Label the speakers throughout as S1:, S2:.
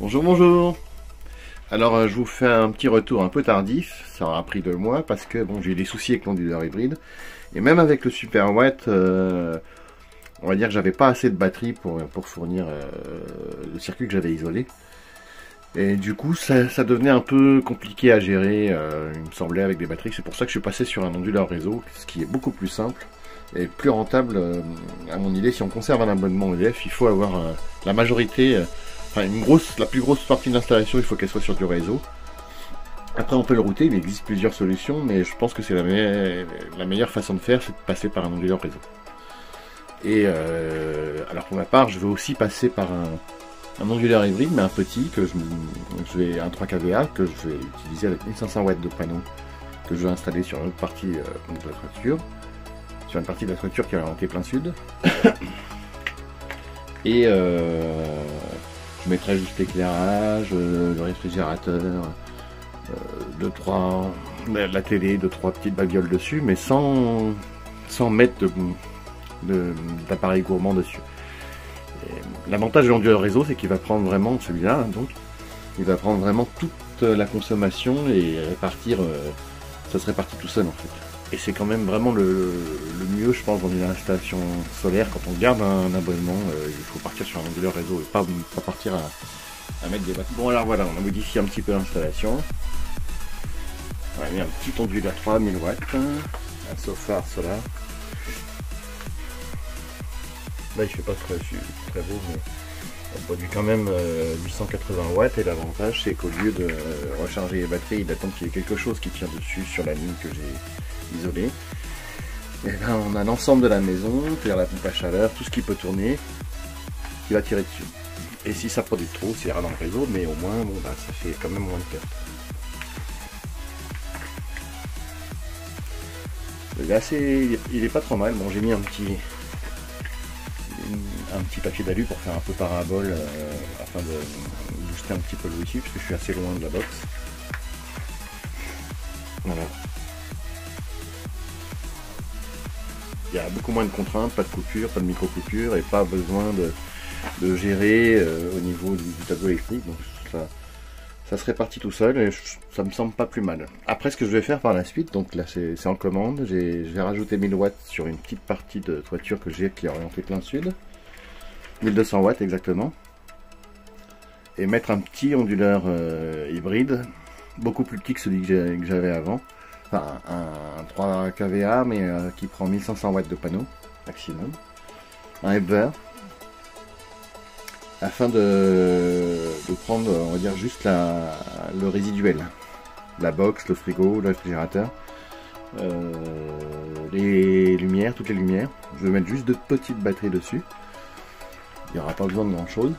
S1: Bonjour, bonjour. Alors, je vous fais un petit retour un peu tardif. Ça aura pris 2 mois parce que bon, j'ai eu des soucis avec l'onduleur hybride. Et même avec le Super Watt, on va dire que j'avais pas assez de batterie pour fournir le circuit que j'avais isolé. Et du coup, ça devenait un peu compliqué à gérer, il me semblait, avec des batteries. C'est pour ça que je suis passé sur un onduleur réseau, ce qui est beaucoup plus simple et plus rentable à mon idée. Si on conserve un abonnement EDF, il faut avoir la majorité. Enfin, la plus grosse partie de l'installation, il faut qu'elle soit sur du réseau. Après, on peut le router, il existe plusieurs solutions, mais je pense que c'est la meilleure façon de faire, c'est de passer par un onduleur réseau. Et alors pour ma part, je veux aussi passer par un onduleur hybride, mais un petit, un 3 kVA, que je vais utiliser avec 1500 watts de panneau, que je vais installer sur une autre partie de la toiture, sur une partie de la toiture qui est orientée plein sud. Et je mettrai juste l'éclairage, le réfrigérateur, la télé, 2-3 petites babioles dessus, mais sans mettre d'appareil gourmand dessus. L'avantage de l'onduleur réseau, c'est qu'il va prendre vraiment celui-là, donc il va prendre vraiment toute la consommation et répartir, ça se répartit tout seul en fait. Et c'est quand même vraiment le mieux, je pense, dans une installation solaire. Quand on garde un abonnement, il faut partir sur un onduleur réseau et pas partir à mettre des batteries. Bon, alors voilà, on a modifié un petit peu l'installation. On a mis un petit onduleur 3000 watts, un Sofar Solar. Là, il fait pas très beau, mais on produit quand même 880 watts. Et l'avantage, c'est qu'au lieu de recharger les batteries, il attend qu'il y ait quelque chose qui tire dessus sur la ligne que j'ai isolée. Et là, on a l'ensemble de la maison, c'est-à-dire la pompe à chaleur, tout ce qui peut tourner, qui va tirer dessus. Et si ça produit trop, c'est rare dans le réseau, mais au moins, bon, bah, ça fait quand même moins de pertes. Là, il est pas trop mal. Bon, j'ai mis un petit papier d'alu pour faire un peu parabole afin de booster un petit peu le wifi parce que je suis assez loin de la box. Voilà. Il y a beaucoup moins de contraintes, pas de coupure, pas de micro-coupure et pas besoin de gérer au niveau du tableau électrique. Donc ça se répartit tout seul et ça me semble pas plus mal. Après, ce que je vais faire par la suite, donc là c'est en commande, je vais rajouter 1000 watts sur une petite partie de toiture que j'ai qui est orientée plein sud. 1200 watts exactement, et mettre un petit onduleur hybride, beaucoup plus petit que celui que j'avais avant, enfin un 3 kVA mais qui prend 1500 watts de panneau maximum, un Hepver, afin de prendre, on va dire, juste le résiduel, la box, le frigo, le réfrigérateur, les lumières, toutes les lumières. Je vais mettre juste 2 petites batteries dessus. Il n'y aura pas besoin de grand chose.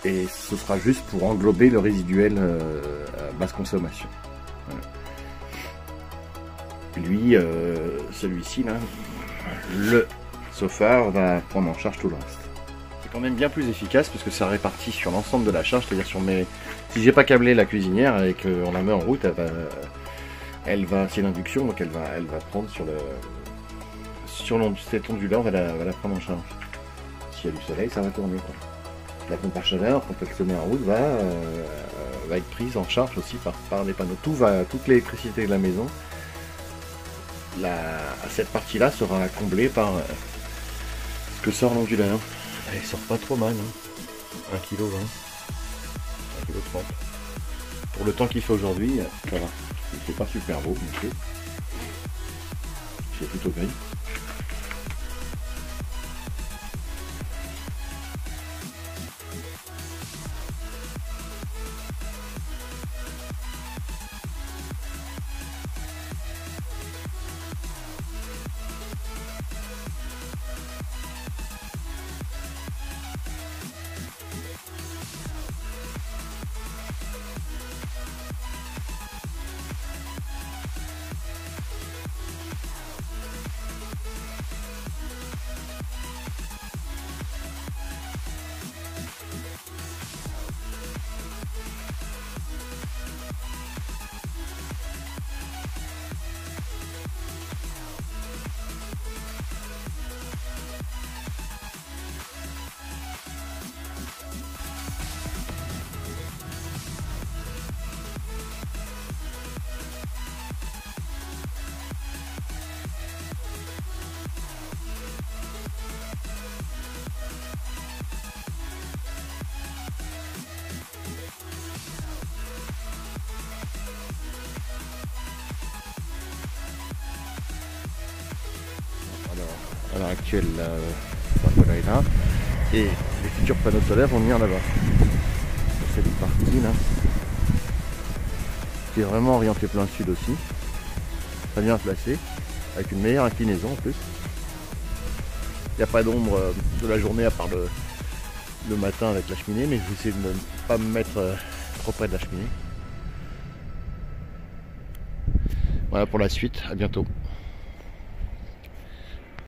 S1: Et ce sera juste pour englober le résiduel à basse consommation. Voilà. Lui, celui-ci, là, le Sofar va prendre en charge tout le reste. C'est quand même bien plus efficace parce que ça répartit sur l'ensemble de la charge, c'est-à-dire si j'ai pas câblé la cuisinière et qu'on la met en route, c'est l'induction, donc elle va prendre cet onduleur, va la prendre en charge. S'il y a du soleil, ça va tourner, quoi. La pompe à chaleur, quand elle se met en route, va être prise en charge aussi par les panneaux. Toute l'électricité de la maison, cette partie-là sera comblée par ce que sort l'onduleur. Elle sort pas trop mal, hein. 1,20 kg, 1,30 kg. Pour le temps qu'il fait aujourd'hui, ça va. Il fait pas super beau, mais c'est plutôt gris. l'heure actuelle, voilà est là. Et les futurs panneaux solaires vont venir là-bas. Cette partie là, qui est vraiment orientée plein sud aussi. Très bien placé, avec une meilleure inclinaison en plus. Il n'y a pas d'ombre de la journée à part le matin avec la cheminée, mais je vais essayer de ne pas me mettre trop près de la cheminée. Voilà pour la suite, à bientôt.